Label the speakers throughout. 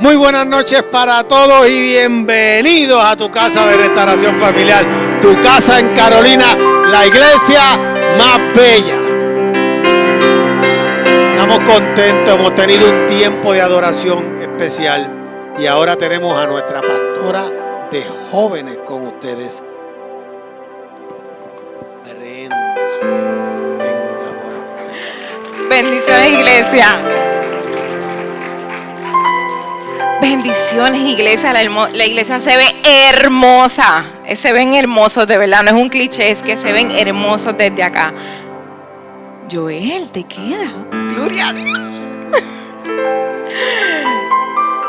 Speaker 1: Muy buenas noches para todos y bienvenidos a tu casa de restauración familiar, tu casa en Carolina, la iglesia más bella. Estamos contentos, hemos tenido un tiempo de adoración especial y ahora tenemos a nuestra pastora de jóvenes con ustedes, Brenda. Venga por acá.
Speaker 2: Bendiciones, iglesia. Bendiciones, iglesia. La iglesia se ve hermosa. Se ven hermosos, de verdad. No es un cliché, es que se ven hermosos desde acá. Joel, te queda. Gloria a Dios.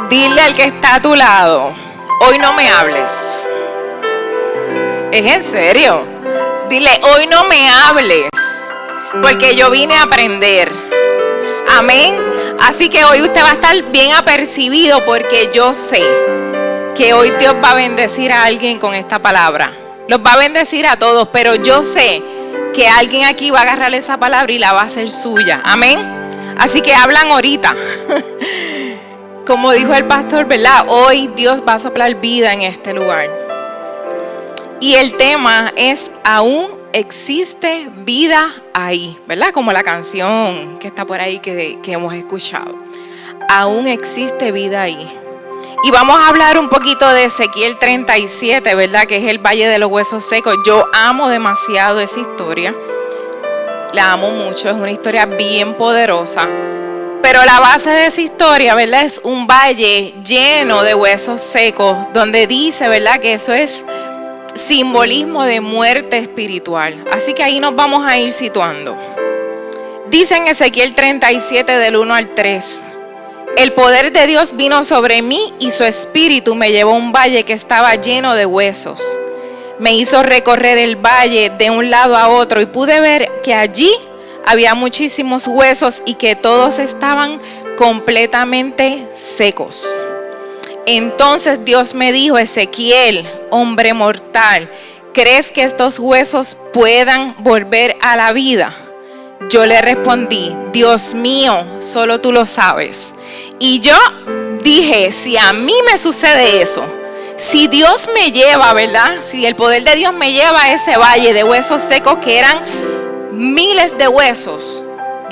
Speaker 2: Dile al que está a tu lado: hoy no me hables. Es en serio. Dile: hoy no me hables, porque yo vine a aprender. Amén. Así que hoy usted va a estar bien apercibido, porque yo sé que hoy Dios va a bendecir a alguien con esta palabra. Los va a bendecir a todos, pero yo sé que alguien aquí va a agarrar esa palabra y la va a hacer suya. Amén. Así que hablan ahorita. Como dijo el pastor, ¿verdad? Hoy Dios va a soplar vida en este lugar. Y el tema es: aún existe vida ahí, ¿verdad? Como la canción que está por ahí que hemos escuchado. Aún existe vida ahí. Y vamos a hablar un poquito de Ezequiel 37, ¿verdad? Que es el Valle de los Huesos Secos. Yo amo demasiado esa historia. La amo mucho, es una historia bien poderosa. Pero la base de esa historia, ¿verdad? Es un valle lleno de huesos secos, donde dice, ¿verdad? Que eso es simbolismo de muerte espiritual. Así que ahí nos vamos a ir situando. Dice en Ezequiel 37 del 1 al 3: el poder de Dios vino sobre mí y su espíritu me llevó a un valle que estaba lleno de huesos. Me hizo recorrer el valle de un lado a otro y pude ver que allí había muchísimos huesos y que todos estaban completamente secos. Entonces Dios me dijo: Ezequiel, hombre mortal, ¿crees que estos huesos puedan volver a la vida? Yo le respondí: Dios mío, solo tú lo sabes. Y yo dije: si a mí me sucede eso, si Dios me lleva, ¿verdad? Si el poder de Dios me lleva a ese valle de huesos secos que eran miles de huesos,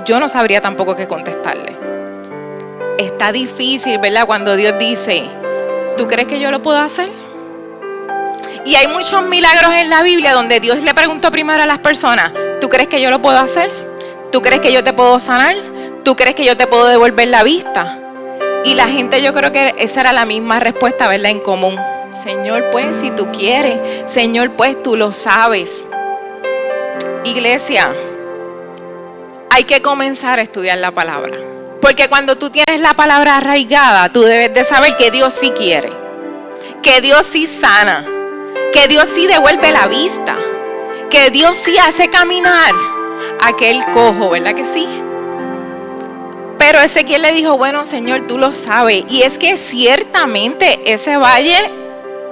Speaker 2: yo no sabría tampoco qué contestarle. Está difícil, ¿verdad? Cuando Dios dice: ¿tú crees que yo lo puedo hacer? Y hay muchos milagros en la Biblia donde Dios le preguntó primero a las personas: ¿tú crees que yo lo puedo hacer? ¿Tú crees que yo te puedo sanar? ¿Tú crees que yo te puedo devolver la vista? Y la gente, yo creo que esa era la misma respuesta, ¿verdad? En común: Señor, pues si tú quieres. Señor, pues tú lo sabes. Iglesia, hay que comenzar a estudiar la palabra. Porque cuando tú tienes la palabra arraigada, tú debes de saber que Dios sí quiere, que Dios sí sana, que Dios sí devuelve la vista, que Dios sí hace caminar a aquel cojo, ¿verdad que sí? Pero Ezequiel le dijo: bueno, Señor, tú lo sabes. Y es que ciertamente ese valle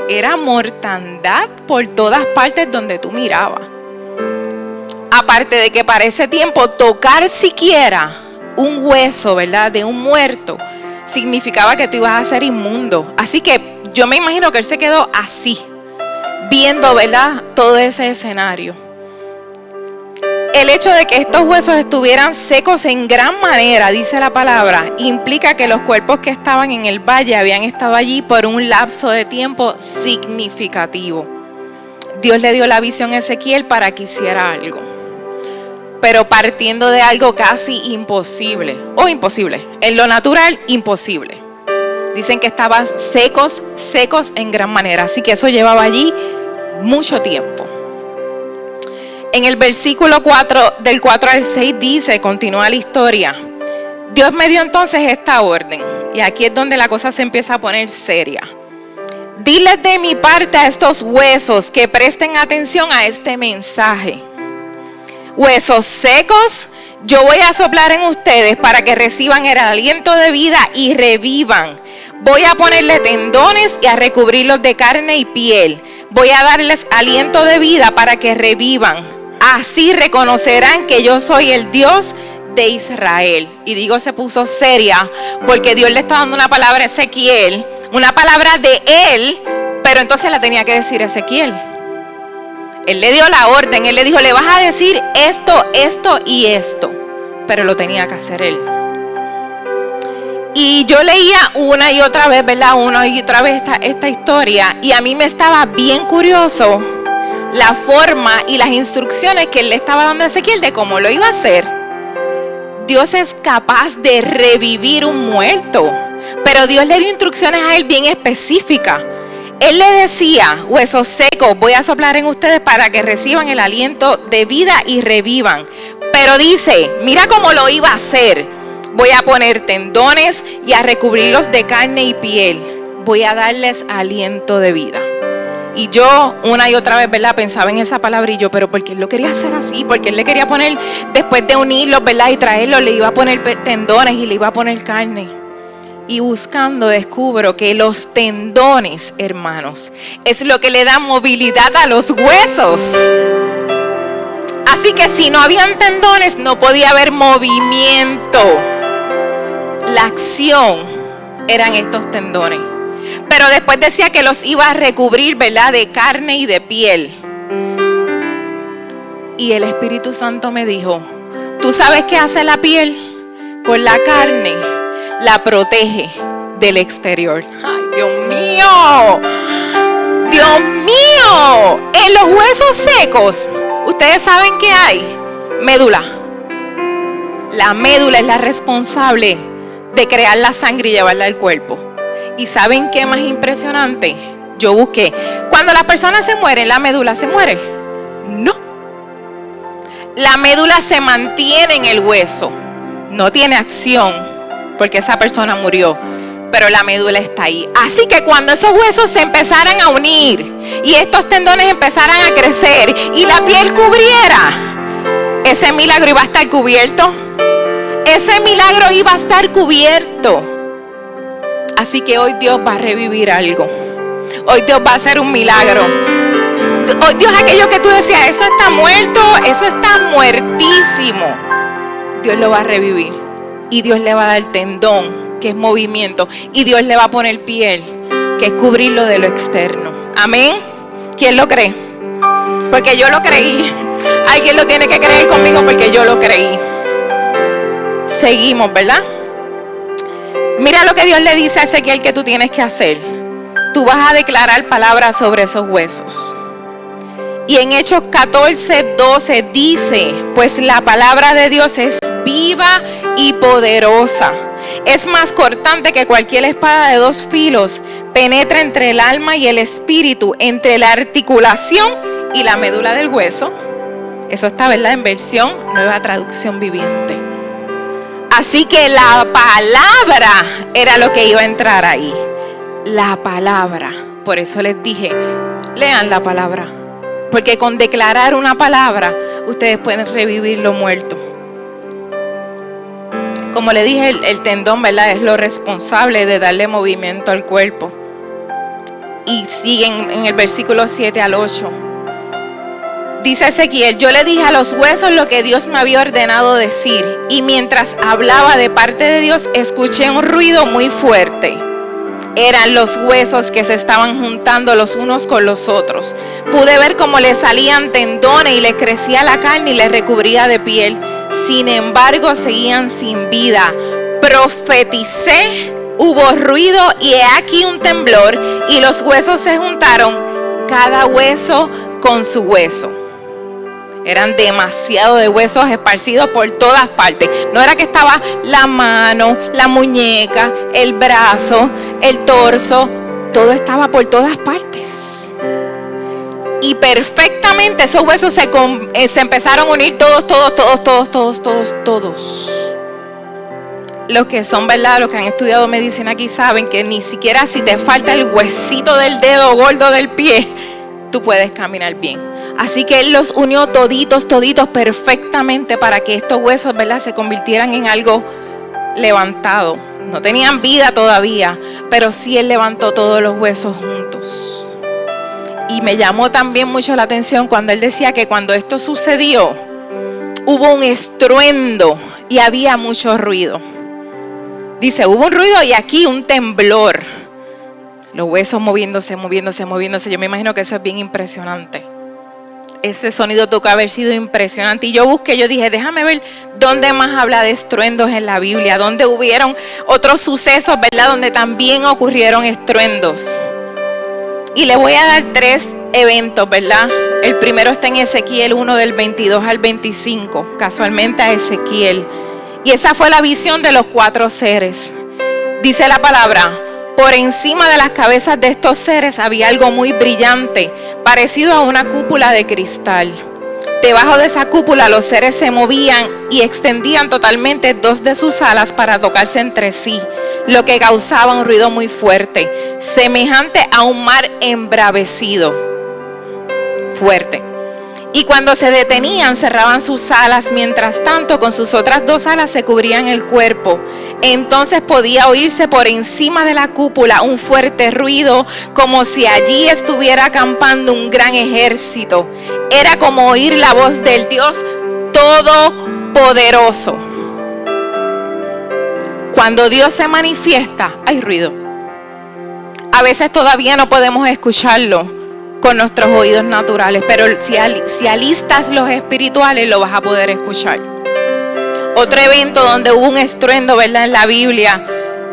Speaker 2: era mortandad por todas partes donde tú mirabas. Aparte de que para ese tiempo tocar siquiera un hueso, ¿verdad?, de un muerto, significaba que tú ibas a ser inmundo. Así que yo me imagino que él se quedó así, viendo, ¿verdad?, todo ese escenario. El hecho de que estos huesos estuvieran secos en gran manera, dice la palabra, implica que los cuerpos que estaban en el valle habían estado allí por un lapso de tiempo significativo. Dios le dio la visión a Ezequiel para que hiciera algo, pero partiendo de algo casi imposible, o imposible, en lo natural, imposible. Dicen que estaban secos en gran manera, así que eso llevaba allí mucho tiempo. En el versículo 4, del 4 al 6 dice, continúa la historia: Dios me dio entonces esta orden, y aquí es donde la cosa se empieza a poner seria. Diles de mi parte a estos huesos que presten atención a este mensaje. Huesos secos, yo voy a soplar en ustedes para que reciban el aliento de vida y revivan. Voy a ponerle tendones y a recubrirlos de carne y piel. Voy a darles aliento de vida para que revivan. Así reconocerán que yo soy el Dios de Israel. Y digo se puso seria porque Dios le está dando una palabra a Ezequiel, una palabra de él, pero entonces la tenía que decir Ezequiel. Él le dio la orden, él le dijo, le vas a decir esto, esto y esto, pero lo tenía que hacer él. Y yo leía una y otra vez, ¿verdad? Una y otra vez esta historia, y a mí me estaba bien curioso la forma y las instrucciones que él le estaba dando a Ezequiel de cómo lo iba a hacer. Dios es capaz de revivir un muerto, pero Dios le dio instrucciones a él bien específicas. Él le decía, huesos secos, voy a soplar en ustedes para que reciban el aliento de vida y revivan. Pero dice, mira cómo lo iba a hacer. Voy a poner tendones y a recubrirlos de carne y piel. Voy a darles aliento de vida. Y yo una y otra vez, ¿verdad? Pensaba en esa palabra y yo, pero ¿por qué él lo quería hacer así? Porque él le quería poner, después de unirlos, ¿verdad? Y traerlos, le iba a poner tendones y le iba a poner carne. Y buscando descubro que los tendones, hermanos, es lo que le da movilidad a los huesos. Así que si no habían tendones, no podía haber movimiento. La acción eran estos tendones. Pero después decía que los iba a recubrir, ¿verdad? De carne y de piel. Y el Espíritu Santo me dijo, ¿tú sabes qué hace la piel? Con la carne la protege del exterior. ¡Ay, Dios mío! ¡Dios mío! En los huesos secos, ¿ustedes saben qué hay? Médula. La médula es la responsable de crear la sangre y llevarla al cuerpo. ¿Y saben qué más impresionante? Yo busqué. Cuando las personas se mueren, ¿la médula se muere? No. La médula se mantiene en el hueso. No tiene acción porque esa persona murió, pero la médula está ahí. Así que cuando esos huesos se empezaran a unir y estos tendones empezaran a crecer y la piel cubriera, ese milagro iba a estar cubierto. Ese milagro iba a estar cubierto. Así que hoy Dios va a revivir algo. Hoy Dios va a hacer un milagro. Hoy Dios, aquello que tú decías, eso está muerto, eso está muertísimo, Dios lo va a revivir. Y Dios le va a dar tendón, que es movimiento. Y Dios le va a poner piel, que es cubrirlo de lo externo. Amén. ¿Quién lo cree? Porque yo lo creí. Alguien lo tiene que creer conmigo porque yo lo creí. Seguimos, ¿verdad? Mira lo que Dios le dice a Ezequiel que tú tienes que hacer. Tú vas a declarar palabras sobre esos huesos. Y en Hechos 14:12 dice, pues la palabra de Dios es viva y poderosa. Es más cortante que cualquier espada de 2 filos. Penetra entre el alma y el espíritu, entre la articulación y la médula del hueso. Eso está, ¿verdad? En versión Nueva Traducción Viviente. Así que la palabra era lo que iba a entrar ahí. La palabra. Por eso les dije, lean la palabra. Porque con declarar una palabra, ustedes pueden revivir lo muerto. Como le dije, el tendón, ¿verdad? Es lo responsable de darle movimiento al cuerpo. Y siguen en el versículo 7 al 8. Dice Ezequiel, yo le dije a los huesos lo que Dios me había ordenado decir. Y mientras hablaba de parte de Dios, escuché un ruido muy fuerte. Eran los huesos que se estaban juntando los unos con los otros. Pude ver cómo le salían tendones y les crecía la carne y les recubría de piel. Sin embargo, seguían sin vida. Profeticé, hubo ruido y he aquí un temblor y los huesos se juntaron, cada hueso con su hueso. Eran demasiado de huesos esparcidos por todas partes. No era que estaba la mano, la muñeca, el brazo, el torso. Todo estaba por todas partes. Y perfectamente esos huesos se empezaron a unir todos. Los que son, ¿verdad? Los que han estudiado medicina aquí saben que ni siquiera si te falta el huesito del dedo gordo del pie, tú puedes caminar bien. Así que Él los unió toditos perfectamente para que estos huesos, ¿verdad?, se convirtieran en algo levantado. No tenían vida todavía, pero sí Él levantó todos los huesos juntos. Y me llamó también mucho la atención cuando Él decía que cuando esto sucedió, hubo un estruendo y había mucho ruido. Dice, hubo un ruido y aquí un temblor. Los huesos moviéndose. Yo me imagino que eso es bien impresionante. Ese sonido tuvo que haber sido impresionante. Y yo busqué, yo dije, déjame ver dónde más habla de estruendos en la Biblia. Dónde hubieron otros sucesos, ¿verdad? Donde también ocurrieron estruendos. Y le voy a dar 3 eventos, ¿verdad? El primero está en Ezequiel 1 del 22 al 25. Casualmente a Ezequiel. Y esa fue la visión de los 4 seres. Dice la palabra: por encima de las cabezas de estos seres había algo muy brillante, parecido a una cúpula de cristal. Debajo de esa cúpula los seres se movían y extendían totalmente 2 de sus alas para tocarse entre sí, lo que causaba un ruido muy fuerte, semejante a un mar embravecido, fuerte. Y cuando se detenían, cerraban sus alas, mientras tanto con sus otras 2 alas se cubrían el cuerpo. Entonces podía oírse por encima de la cúpula un fuerte ruido, como si allí estuviera acampando un gran ejército. Era como oír la voz del Dios Todopoderoso. Cuando Dios se manifiesta, hay ruido. A veces todavía no podemos escucharlo con nuestros oídos naturales, pero si alistas los espirituales, lo vas a poder escuchar. Otro evento donde hubo un estruendo, ¿verdad?, en la Biblia,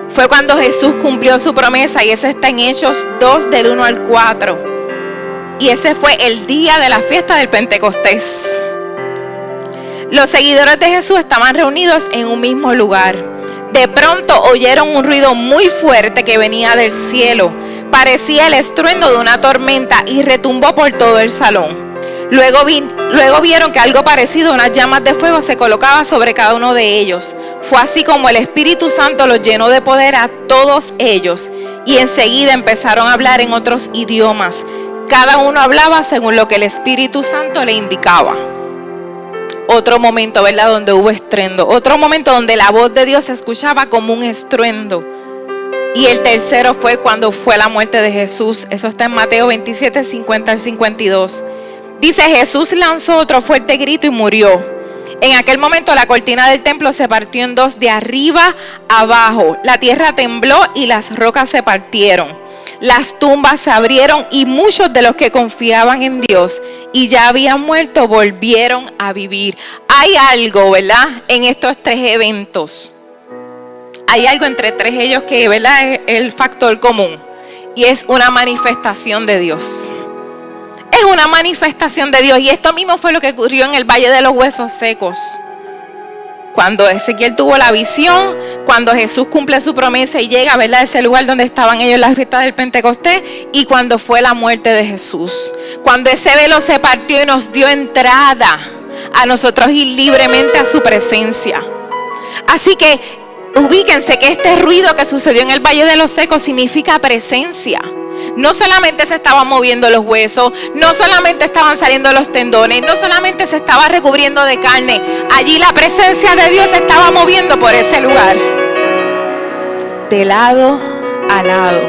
Speaker 2: fue cuando Jesús cumplió su promesa, y ese está en Hechos 2 del 1 al 4. Y ese fue el día de la fiesta del Pentecostés. Los seguidores de Jesús estaban reunidos en un mismo lugar. De pronto oyeron un ruido muy fuerte que venía del cielo. Parecía el estruendo de una tormenta y retumbó por todo el salón. Luego vieron que algo parecido a unas llamas de fuego se colocaba sobre cada uno de ellos. Fue así como el Espíritu Santo los llenó de poder a todos ellos. Y enseguida empezaron a hablar en otros idiomas. Cada uno hablaba según lo que el Espíritu Santo le indicaba. Otro momento, ¿verdad?, donde hubo estruendo. Otro momento donde la voz de Dios se escuchaba como un estruendo. Y el tercero fue cuando fue la muerte de Jesús. Eso está en Mateo 27, 50 al 52. Dice, Jesús lanzó otro fuerte grito y murió. En aquel momento la cortina del templo se partió en 2 de arriba a abajo. La tierra tembló y las rocas se partieron. Las tumbas se abrieron y muchos de los que confiaban en Dios y ya habían muerto volvieron a vivir. Hay algo, ¿verdad?, en estos 3 eventos. Hay algo entre 3 ellos que, ¿verdad?, es el factor común. Y es una manifestación de Dios. Es una manifestación de Dios. Y esto mismo fue lo que ocurrió en el Valle de los Huesos Secos. Cuando Ezequiel tuvo la visión, cuando Jesús cumple su promesa y llega, ¿verdad?, a ese lugar donde estaban ellos en la fiesta del Pentecostés, y cuando fue la muerte de Jesús. Cuando ese velo se partió y nos dio entrada a nosotros ir libremente a su presencia. Así que ubíquense que este ruido que sucedió en el Valle de los Secos significa presencia. No solamente se estaban moviendo los huesos, no solamente estaban saliendo los tendones, no solamente se estaba recubriendo de carne. Allí la presencia de Dios se estaba moviendo por ese lugar. De lado a lado.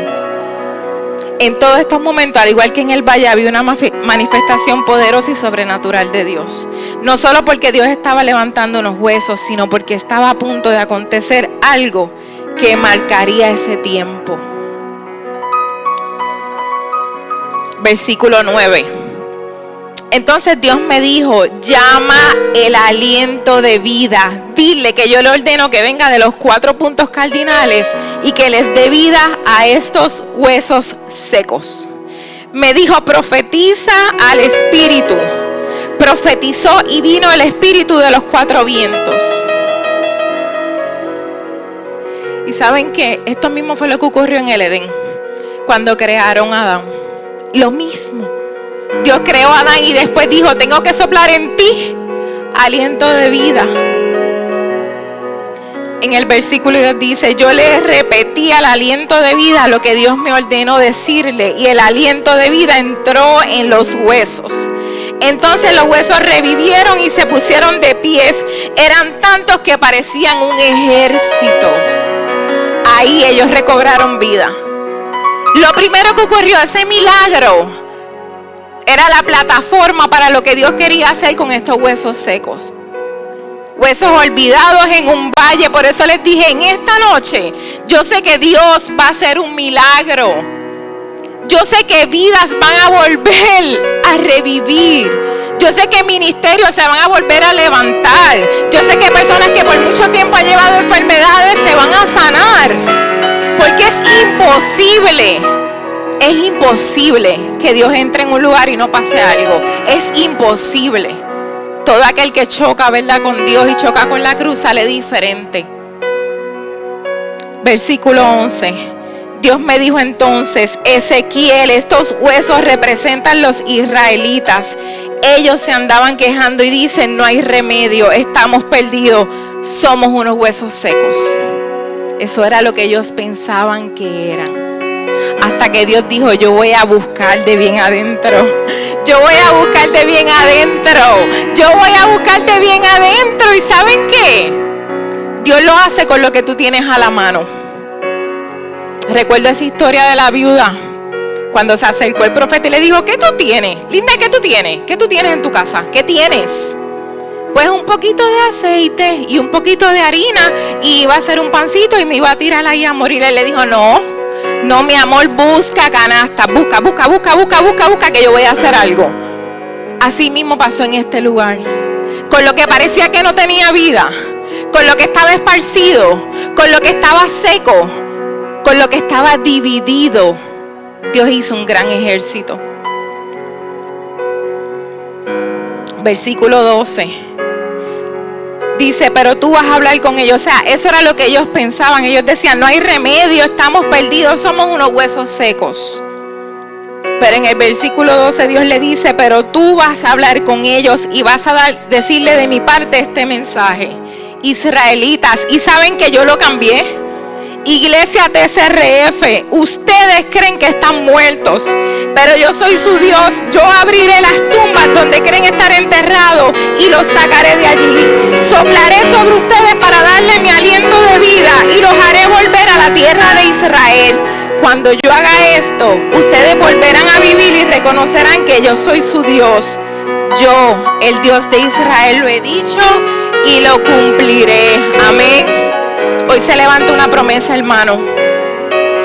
Speaker 2: En todos estos momentos, al igual que en el valle, había una manifestación poderosa y sobrenatural de Dios. No solo porque Dios estaba levantando unos huesos, sino porque estaba a punto de acontecer algo que marcaría ese tiempo. Versículo 9. Entonces Dios me dijo, llama el aliento de vida. Dile que yo le ordeno que venga de los 4 puntos cardinales y que les dé vida a estos huesos secos. Me dijo, profetiza al Espíritu. Profetizó y vino el Espíritu de los 4 vientos. Y saben que esto mismo fue lo que ocurrió en el Edén, cuando crearon a Adán. Lo mismo. Dios creó a Adán y después dijo, tengo que soplar en ti aliento de vida. En el versículo 2 dice, yo le repetí al aliento de vida lo que Dios me ordenó decirle, y el aliento de vida entró en los huesos. Entonces los huesos revivieron y se pusieron de pies. Eran tantos que parecían un ejército. Ahí ellos recobraron vida. Lo primero que ocurrió, ese milagro, era la plataforma para lo que Dios quería hacer con estos huesos secos. huesos olvidados en un valle. Por eso les dije, en esta noche, yo sé que Dios va a hacer un milagro. Yo sé que vidas van a volver a revivir. Yo sé que ministerios se van a volver a levantar. Yo sé que personas que por mucho tiempo han llevado enfermedades se van a sanar. Porque es imposible que Dios entre en un lugar y no pase algo. Es imposible. Todo aquel que choca, ¿verdad?, con Dios y choca con la cruz sale diferente. Versículo 11. Dios me dijo entonces: Ezequiel, estos huesos representan los israelitas. Ellos se andaban quejando y dicen: no hay remedio, estamos perdidos, somos unos huesos secos. Eso era lo que ellos pensaban que eran. Hasta que Dios dijo: yo voy a buscar de bien adentro. Yo voy a buscar de bien adentro. Yo voy a buscar de bien adentro. ¿Y saben qué? Dios lo hace con lo que tú tienes a la mano. Recuerdo esa historia de la viuda. Cuando se acercó el profeta y le dijo: ¿qué tú tienes? Linda, ¿qué tú tienes? ¿Qué tú tienes en tu casa? ¿Qué tienes? Pues un poquito de aceite y un poquito de harina, y iba a hacer un pancito y me iba a tirar ahí a morir. Él le dijo: no, mi amor, busca canasta, busca, que yo voy a hacer algo. Así mismo pasó en este lugar. Con lo que parecía que no tenía vida, con lo que estaba esparcido, con lo que estaba seco, con lo que estaba dividido, Dios hizo un gran ejército. Versículo 12. Dice: pero tú vas a hablar con ellos. O sea, eso era lo que ellos pensaban. Ellos decían: no hay remedio, estamos perdidos, somos unos huesos secos. Pero en el versículo 12 Dios le dice: pero tú vas a hablar con ellos y vas a decirle de mi parte este mensaje. Israelitas, y saben que yo lo cambié. Iglesia TCRF, ustedes creen que están muertos, pero yo soy su Dios. Yo abriré las tumbas donde creen estar enterrados y los sacaré de allí. Soplaré sobre ustedes para darle mi aliento de vida y los haré volver a la tierra de Israel. Cuando yo haga esto, ustedes volverán a vivir y reconocerán que yo soy su Dios. Yo, el Dios de Israel, lo he dicho y lo cumpliré. Amén. Hoy se levanta una promesa, hermano.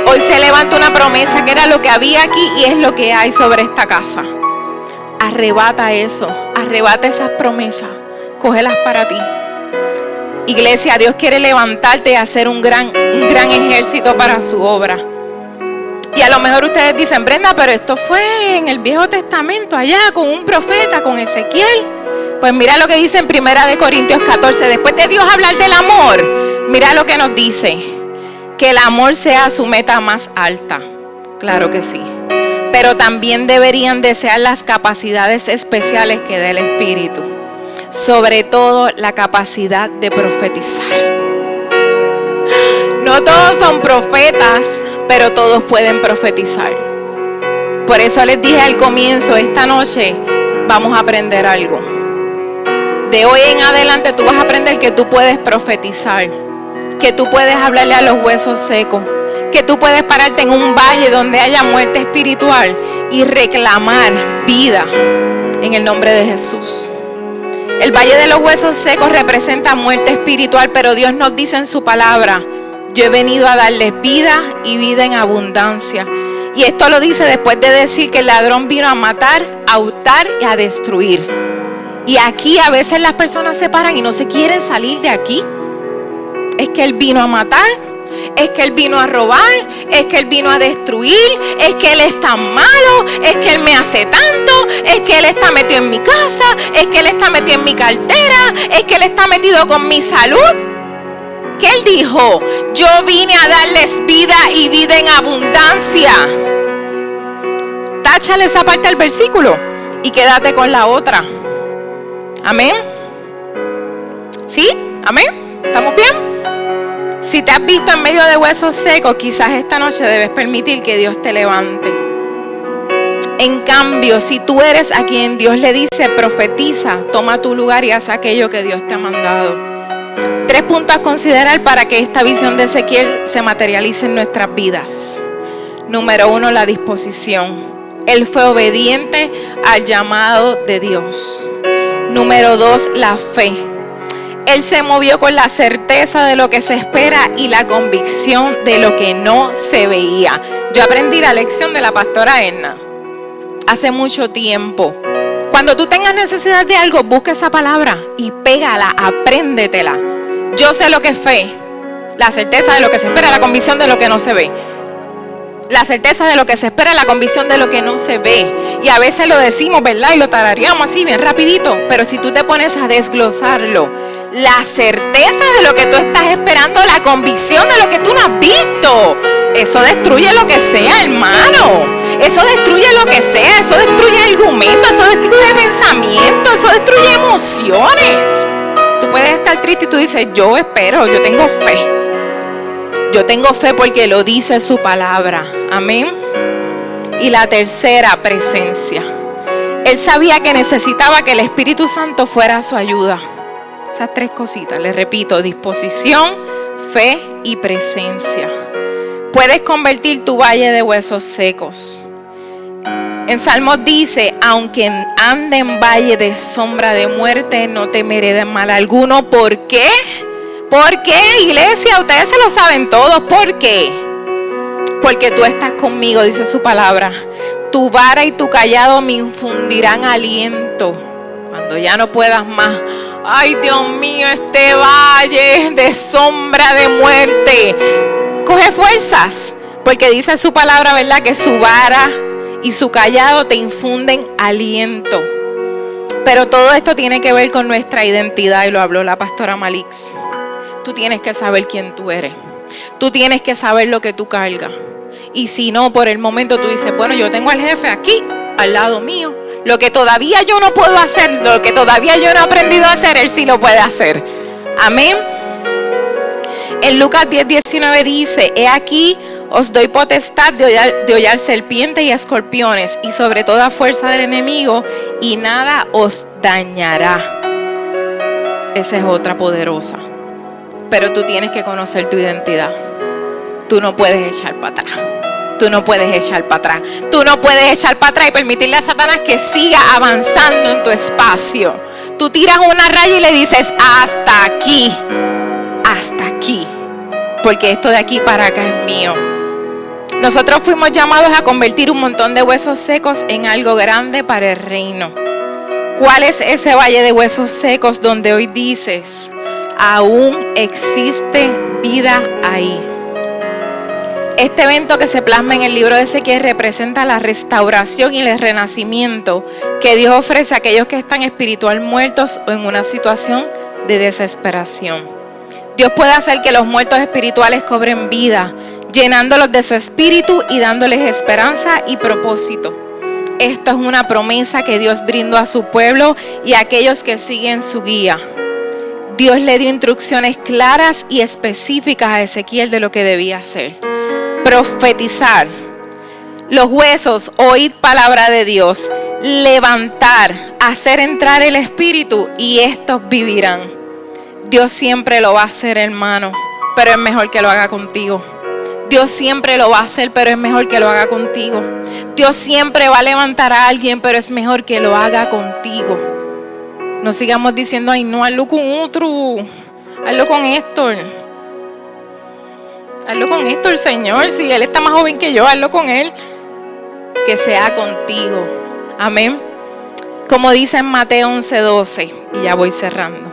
Speaker 2: Hoy se levanta una promesa que era lo que había aquí y es lo que hay sobre esta casa. Arrebata eso, arrebata esas promesas, cógelas para ti. Iglesia, Dios quiere levantarte y hacer un gran ejército para su obra. Y a lo mejor ustedes dicen: Brenda, pero esto fue en el Viejo Testamento, allá con un profeta, con Ezequiel. Pues mira lo que dice en 1 Corintios 14. Después de Dios hablar del amor, mira lo que nos dice: que el amor sea su meta más alta. Claro que sí. Pero también deberían desear las capacidades especiales que da el Espíritu. Sobre todo la capacidad de profetizar. No todos son profetas, pero todos pueden profetizar. Por eso les dije al comienzo, esta noche vamos a aprender algo. De hoy en adelante tú vas a aprender que tú puedes profetizar, que tú puedes hablarle a los huesos secos, que tú puedes pararte en un valle donde haya muerte espiritual y reclamar vida en el nombre de Jesús. El valle de los huesos secos representa muerte espiritual, pero Dios nos dice en su palabra: yo he venido a darles vida y vida en abundancia. Y esto lo dice después de decir que el ladrón vino a matar, a hurtar y a destruir. Y aquí a veces las personas se paran y no se quieren salir de aquí. Es que Él vino a matar, es que Él vino a robar, es que Él vino a destruir, es que Él es tan malo, es que Él me hace tanto, es que Él está metido en mi casa, es que Él está metido en mi cartera, es que Él está metido con mi salud. ¿Qué Él dijo? Yo vine a darles vida y vida en abundancia. Táchale esa parte del versículo y quédate con la otra. Amén. ¿Sí? Amén. ¿Estamos bien? Si te has visto en medio de huesos secos, quizás esta noche debes permitir que Dios te levante. En cambio, si tú eres a quien Dios le dice: profetiza, toma tu lugar y haz aquello que Dios te ha mandado. 3 puntos a considerar para que esta visión de Ezequiel se materialice en nuestras vidas. Número 1, la disposición. Él fue obediente al llamado de Dios. Número 2, la fe. Él se movió con la certeza de lo que se espera y la convicción de lo que no se veía. Yo aprendí la lección de la pastora Edna hace mucho tiempo. Cuando tú tengas necesidad de algo, busca esa palabra y pégala, apréndetela. Yo sé lo que es fe, la certeza de lo que se espera, la convicción de lo que no se ve. La certeza de lo que se espera, la convicción de lo que no se ve. Y a veces lo decimos, ¿verdad? Y lo tarareamos así, bien rapidito. Pero si tú te pones a desglosarlo, la certeza de lo que tú estás esperando, la convicción de lo que tú no has visto, eso destruye lo que sea, hermano. Eso destruye lo que sea, eso destruye argumentos, eso destruye pensamientos, eso destruye emociones. Tú puedes estar triste y tú dices, yo espero, yo tengo fe. Yo tengo fe porque lo dice su palabra. Amén. Y la tercera, presencia. Él sabía que necesitaba que el Espíritu Santo fuera a su ayuda. Esas tres cositas, les repito, disposición, fe y presencia. Puedes convertir tu valle de huesos secos. En Salmos dice, aunque ande en valle de sombra de muerte, no temeré de mal alguno. ¿Por qué? ¿Por qué, iglesia? Ustedes se lo saben todos. ¿Por qué? Porque tú estás conmigo, dice su palabra. Tu vara y tu callado me infundirán aliento. Cuando ya no puedas más. Ay, Dios mío, este valle de sombra de muerte. Coge fuerzas. Porque dice su palabra, ¿verdad? Que su vara y su callado te infunden aliento. Pero todo esto tiene que ver con nuestra identidad. Y lo habló la pastora Malix. Tú tienes que saber quién tú eres. Tú tienes que saber lo que tú cargas. Y si no, por el momento tú dices, bueno, yo tengo al jefe aquí, al lado mío. Lo que todavía yo no puedo hacer, lo que todavía yo no he aprendido a hacer, Él sí lo puede hacer. Amén. En Lucas 10:19 dice, he aquí os doy potestad de hollar serpientes y escorpiones y sobre toda fuerza del enemigo y nada os dañará. Esa es otra poderosa. Pero tú tienes que conocer tu identidad. Tú no puedes echar para atrás. Tú no puedes echar para atrás. Tú no puedes echar para atrás y permitirle a Satanás que siga avanzando en tu espacio. Tú tiras una raya y le dices, hasta aquí. Hasta aquí. Porque esto de aquí para acá es mío. Nosotros fuimos llamados a convertir un montón de huesos secos en algo grande para el reino. ¿Cuál es ese valle de huesos secos donde hoy dices, aún existe vida ahí? Este evento que se plasma en el libro de Ezequiel representa la restauración y el renacimiento que Dios ofrece a aquellos que están espiritual muertos o en una situación de desesperación. Dios puede hacer que los muertos espirituales cobren vida, llenándolos de su espíritu y dándoles esperanza y propósito. Esto es una promesa que Dios brindó a su pueblo y a aquellos que siguen su guía. Dios le dio instrucciones claras y específicas a Ezequiel de lo que debía hacer. Profetizar, los huesos, oír palabra de Dios, levantar, hacer entrar el espíritu y estos vivirán. Dios siempre lo va a hacer, hermano, pero es mejor que lo haga contigo. Dios siempre lo va a hacer, pero es mejor que lo haga contigo. Dios siempre va a levantar a alguien, pero es mejor que lo haga contigo. No sigamos diciendo, ay no, hazlo con otro, hazlo con Héctor. Hazlo con Héctor, Señor. Si Él está más joven que yo, hazlo con Él. Que sea contigo. Amén. Como dice en Mateo 11:12, y ya voy cerrando.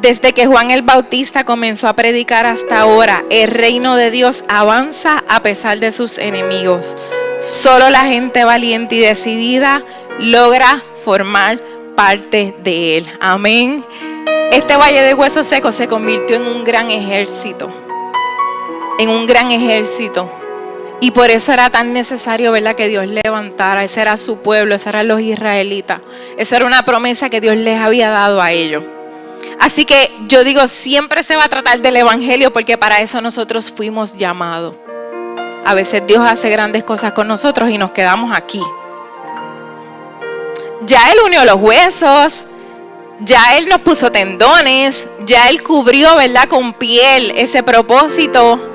Speaker 2: Desde que Juan el Bautista comenzó a predicar hasta ahora, el reino de Dios avanza a pesar de sus enemigos. Solo la gente valiente y decidida logra formar parte de él. Amén. Este valle de huesos secos se convirtió en un gran ejército. En un gran ejército. Y por eso era tan necesario, ¿verdad?, que Dios levantara. Ese era su pueblo, esos eran los israelitas. Esa era una promesa que Dios les había dado a ellos. Así que yo digo, siempre se va a tratar del evangelio porque para eso nosotros fuimos llamados. A veces Dios hace grandes cosas con nosotros y nos quedamos aquí. Ya Él unió los huesos, ya Él nos puso tendones, ya Él cubrió, ¿verdad?, con piel ese propósito.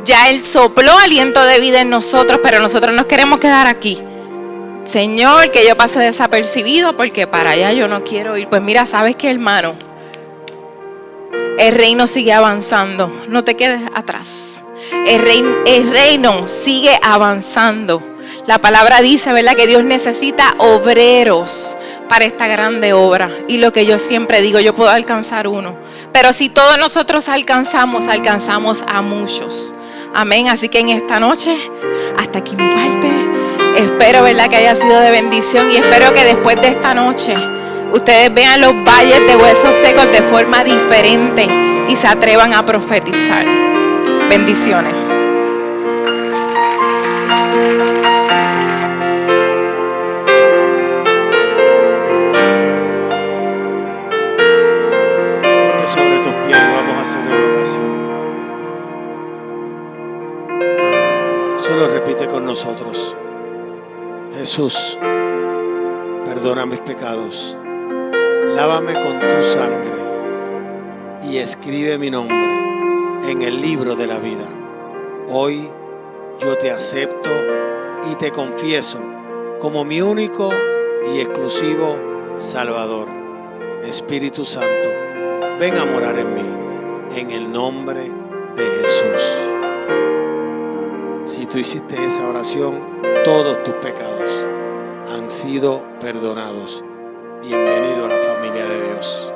Speaker 2: Ya Él sopló aliento de vida en nosotros, pero nosotros nos queremos quedar aquí. Señor, que yo pase desapercibido porque para allá yo no quiero ir. Pues mira, ¿sabes qué, hermano? El reino sigue avanzando. No te quedes atrás. El reino sigue avanzando. La palabra dice, ¿verdad?, que Dios necesita obreros para esta grande obra. Y lo que yo siempre digo, yo puedo alcanzar uno, pero si todos nosotros alcanzamos a muchos. Amén. Así que en esta noche, hasta aquí mi parte. Espero, ¿verdad?, que haya sido de bendición, y espero que después de esta noche ustedes vean los valles de huesos secos de forma diferente y se atrevan a profetizar. Bendiciones.
Speaker 1: Ponte sobre tus pies y vamos a hacer una oración. Solo repite con nosotros: Jesús, perdona mis pecados, lávame con tu sangre y escribe mi nombre en el libro de la vida. Hoy yo te acepto y te confieso como mi único y exclusivo Salvador. Espíritu Santo, ven a morar en mí, en el nombre de Jesús. Si tú hiciste esa oración, todos tus pecados han sido perdonados. Bienvenido a la familia de Dios.